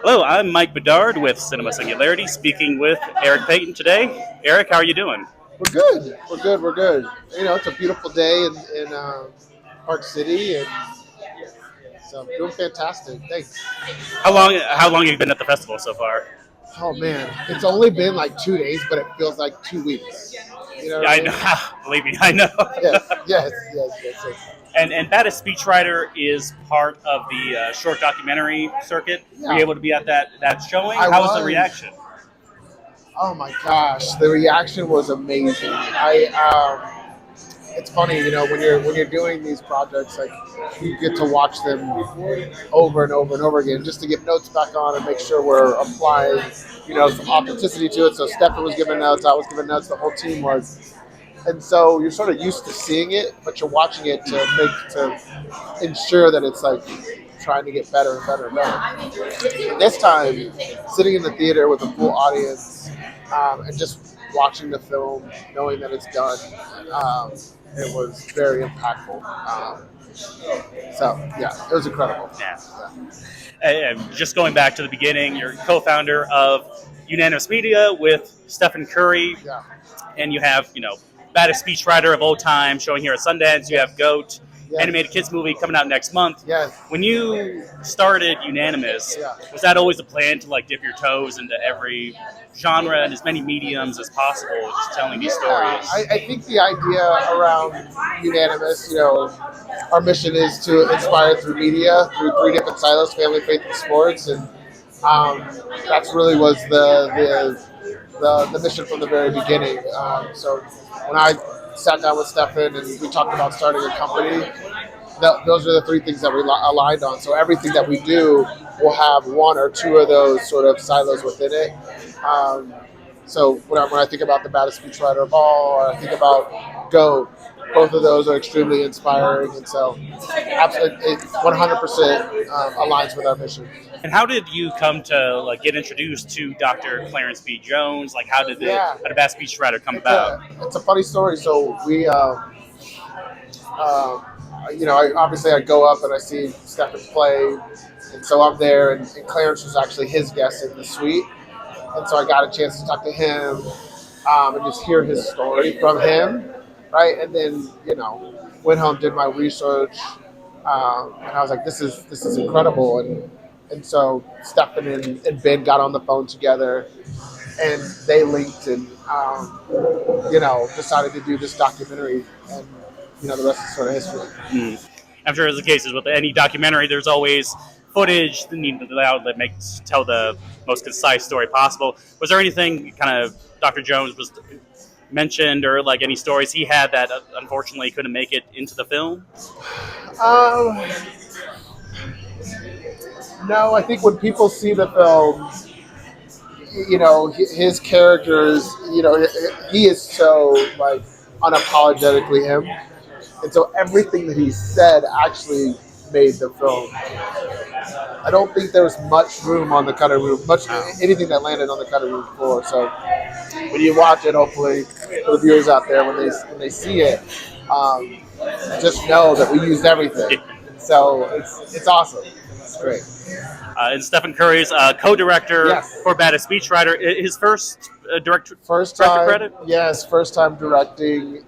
Hello, I'm Mike Bedard with Cinema Singularity, speaking with Erick Peyton today. Eric, how are you doing? We're good. We're good. We're good. It's a beautiful day in Park City, and so doing fantastic. Thanks. How long have you been at the festival so far? Oh man, it's only been like 2 days, but it feels like 2 weeks. You know Yeah, what I I mean? know. Believe me, I know. Yes. And Baddest Speechwriter is part of the short documentary circuit. Were you Yeah, able to be at that showing? I How was the was. reaction? Oh my gosh, the reaction was amazing. It's funny, when you're doing these projects, like you get to watch them over and over and over again, just to get notes back on and make sure we're applying, some authenticity to it. So Stefan was giving notes, I was giving notes, the whole team was, and so you're sort of used to seeing it, but you're watching it to ensure that it's like trying to get better and better and better. This time, sitting in the theater with a full audience and just watching the film, knowing that it's done, um, it was very impactful. So yeah, it was incredible. Yeah. Yeah. Just going back to the beginning, you're co-founder of Unanimous Media with Stephen Curry, Yeah. and you have, Baddest Speechwriter of All Time showing here at Sundance. You have Goat, Yes. animated kids movie coming out next month. Yes. When you started Unanimous, Yeah. was that always a plan to like dip your toes into every genre and as many mediums as possible, just telling these Yeah, stories? I think the idea around Unanimous, our mission is to inspire through media, through three different silos: family, faith, and sports, and um, that's really was the mission from the very beginning. So when I sat down with Stefan and we talked about starting a company, those are the three things that we aligned on. So everything that we do will have one or two of those sort of silos within it. So when I think about the baddest speechwriter of all, or I think about Go, both of those are extremely inspiring, and so absolutely, it 100% aligns with our mission. And how did you come to like get introduced to Dr. Clarence B. Jones? Like, Yeah, how did Baddest Speechwriter come it's about? a funny story. So um, I go up and I see Stefan play, and so I'm there, and Clarence was actually his guest in the suite, and so I got a chance to talk to him and just hear his story from him, right? And then went home, did my research, and I was like, this is incredible, and so Stefan and Ben got on the phone together, and they linked and decided to do this documentary, and the rest is sort of history. Mm. I'm sure as the case is with any documentary, there's always footage that need that makes tell the most concise story possible. Was there anything kind of Dr. Jones was mentioned or like any stories he had that unfortunately couldn't make it into the film? Um, no, I think when people see the film, his characters, he is so like unapologetically him, and so everything that he said actually made the film. I don't think there was much room on the cutting room, much anything that landed on the cutting room floor. So when you watch it, hopefully for the viewers out there, when they see it, um, just know that we used everything. So it's awesome. It's great. And Stephen Curry's co-director Yes. for Baddest Speechwriter, his first First director time, credit. yes, first time directing.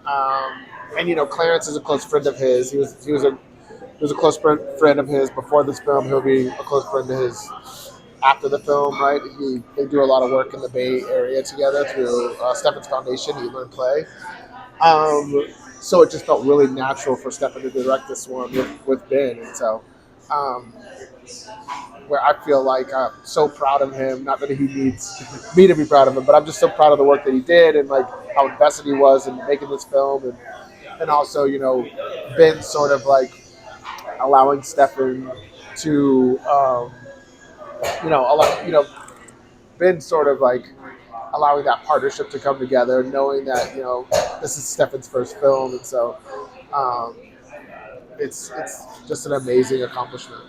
And Clarence is a close friend of his. He was a close friend of his before this film. He'll be a close friend of his after the film, right? They do a lot of work in the Bay Area together through Stefan's Foundation, He Learn Play. So it just felt really natural for Stefan to direct this one with Ben, and so um, where I feel like I'm so proud of him. Not that he needs me to be proud of him, but I'm just so proud of the work that he did and like how invested he was in making this film, and also Ben sort of like allowing Stefan to allow Ben sort of like allowing that partnership to come together, knowing that this is Stefan's first film, and so um, it's just an amazing accomplishment.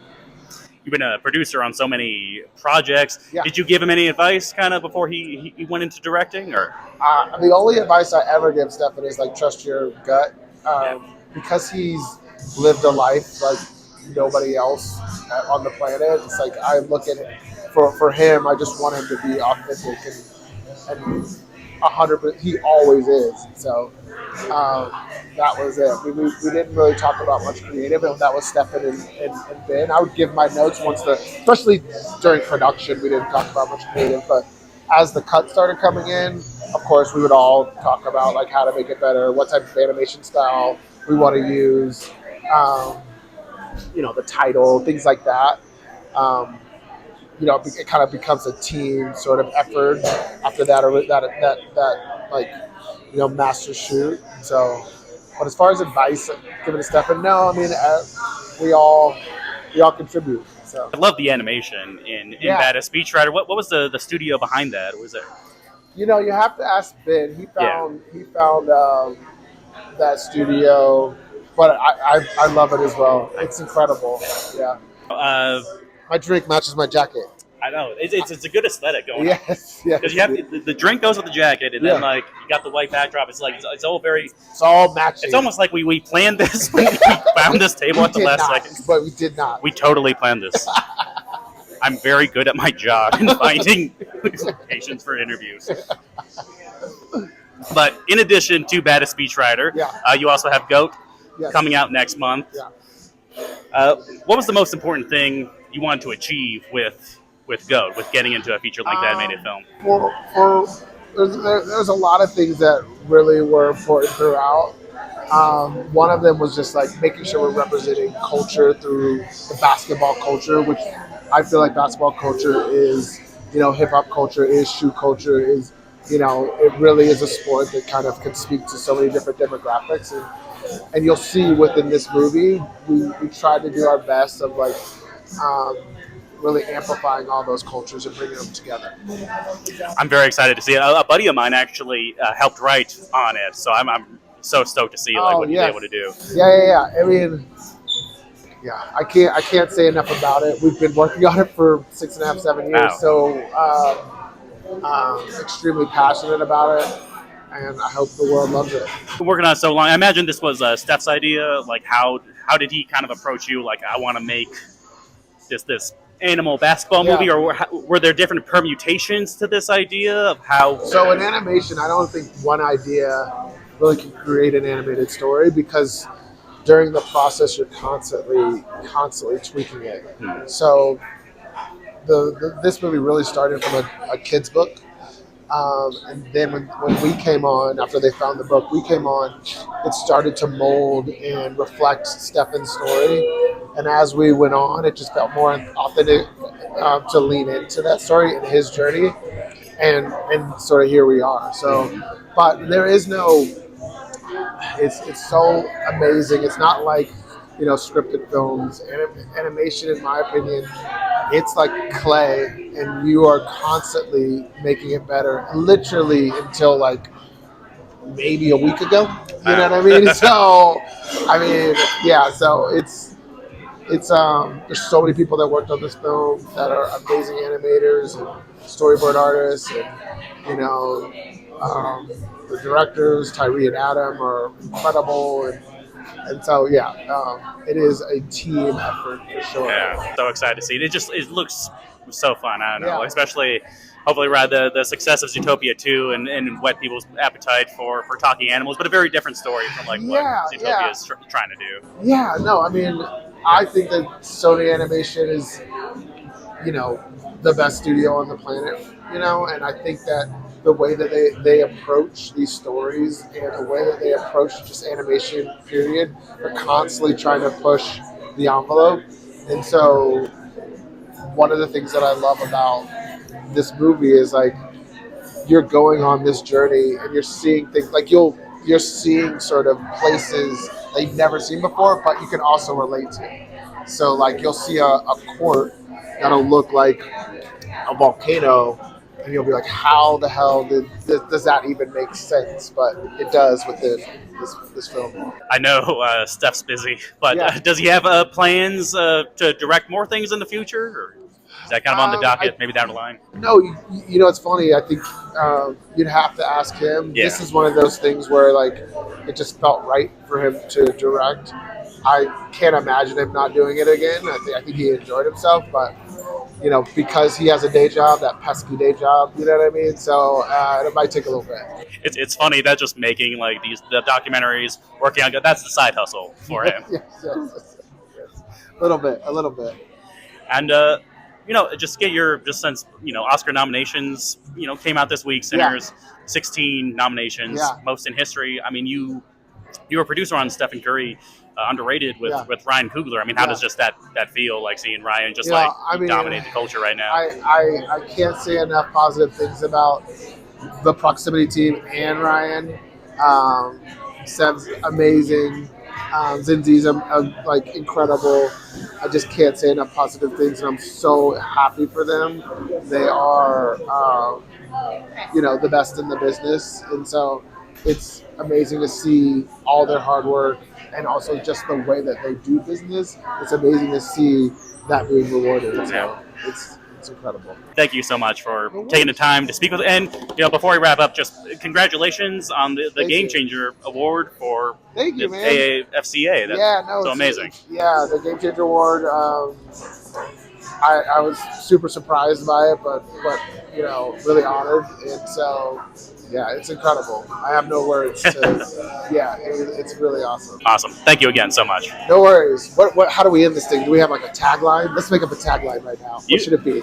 You've been a producer on so many projects. Yeah. Did you give him any advice kind of before he went into directing, or? The only advice I ever give Stefan is like trust your gut, because he's lived a life like nobody else on the planet. It's like I look at for him, I just want him to be authentic and 100%. He always is. So that was it. We didn't really talk about much creative, and that was Stefan and Ben. I would give my notes especially during production, we didn't talk about much creative, but as the cut started coming in, of course, we would all talk about like how to make it better, what type of animation style we want to use, the title, things like that. It kind of becomes a team sort of effort after that like, master shoot. So, but as far as advice given to Stefan, no, I mean, we all contribute. So I love the animation in Baddest Speechwriter. What was the studio behind that? Was it? You have to ask Ben. He found that studio, but I love it as well. It's incredible. Yeah. My drink matches my jacket. I know it's a good aesthetic going on. Yes. Because you have the drink goes with the jacket, and then like you got the white backdrop. It's like it's all matching. It's almost like we planned this. We found this table at the last second, but we did not. We totally planned this. I'm very good at my job in finding locations for interviews. But in addition to Baddest Speechwriter, you also have Goat coming out next month. Yeah. What was the most important thing you wanted to achieve with Goat, with getting into a feature-length animated film? There's a lot of things that really were important throughout. One of them was just like making sure we're representing culture through the basketball culture, which I feel like basketball culture is, hip-hop culture is, shoe culture is, it really is a sport that kind of can speak to so many different demographics. And you'll see within this movie, we tried to do our best of like really amplifying all those cultures and bringing them together. I'm very excited to see it. A buddy of mine actually helped write on it, so I'm so stoked to see what you're able to do. Yeah. I mean, I can't say enough about it. We've been working on it for 6.5, 7 years, Wow. So extremely passionate about it, and I hope the world loves it. Been working on it so long. I imagine this was Steph's idea. Like, how did he kind of approach you? Like, I want to make this animal basketball movie, or were there different permutations to this idea of how? So in animation, I don't think one idea really can create an animated story, because during the process you're constantly tweaking it. So this movie really started from a kid's book, and then when we came on, after they found the book, we came on, it started to mold and reflect Stefan's story. And as we went on, it just felt more authentic to lean into that story and his journey, and sort of here we are. So, but there is no. It's so amazing. It's not like scripted films. Animation, in my opinion, it's like clay, and you are constantly making it better. Literally until like maybe a week ago. You know what I mean? So, So it's there's so many people that worked on this film that are amazing animators and storyboard artists, and the directors Tyree and Adam are incredible, and so it is a team effort for sure. Yeah, so excited to see it. It looks so fun. I don't know, especially hopefully ride the success of Zootopia 2 and whet people's appetite for talking animals, but a very different story from what Zootopia is trying to do. Yeah, no, I mean, I think that Sony Animation is, the best studio on the planet, and I think that the way that they approach these stories and the way that they approach just animation, period, they're constantly trying to push the envelope. And so one of the things that I love about this movie is like you're going on this journey and you're seeing things like you're seeing sort of places that you've never seen before, but you can also relate to. So like you'll see a court that'll look like a volcano, and you'll be like, how the hell does that even make sense? But it does within this film. I know Steph's busy, but does he have plans to direct more things in the future? Or is that kind of on the docket, maybe down the line? No, it's funny. I think you'd have to ask him. Yeah. This is one of those things where like it just felt right for him to direct. I can't imagine him not doing it again. I think he enjoyed himself, but because he has a day job, that pesky day job. You know what I mean? So it might take a little bit. It's funny that just making like the documentaries, working on that's the side hustle for him. Yes. A little bit. And just get just since Oscar nominations came out this week. Sinners, 16 nominations, most in history. I mean, you were a producer on Stephen Curry, Underrated with Ryan Coogler. I mean, how does just that feel, like seeing Ryan just dominate the culture right now? I can't say enough positive things about the Proximity team and Ryan. Seb's amazing. Zinzi's like incredible. I just can't say enough positive things, and I'm so happy for them. They are, the best in the business, and so it's amazing to see all their hard work and also just the way that they do business. It's amazing to see that being rewarded. So it's incredible. Thank you so much for taking the time to speak with. And before we wrap up, just congratulations on the Game Changer Award for the AAFCA. That's so amazing. The Game Changer Award. I was super surprised by it, but really honored, and so it's incredible. I have no words. It's really awesome. Awesome. Thank you again so much. No worries. How do we end this thing? Do we have like a tagline? Let's make up a tagline right now. What should it be?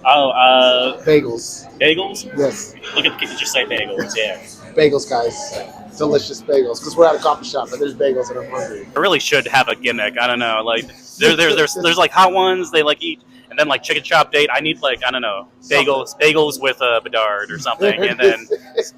Bagels. Bagels? Yes. Look at just say bagels. Yeah. Bagels, guys. Delicious bagels. Because we're at a coffee shop and there's bagels and I'm hungry. I really should have a gimmick. I don't know. Like there's like hot ones they like eat, and then like chicken chop date. I need bagels with Bedard or something, and then yes.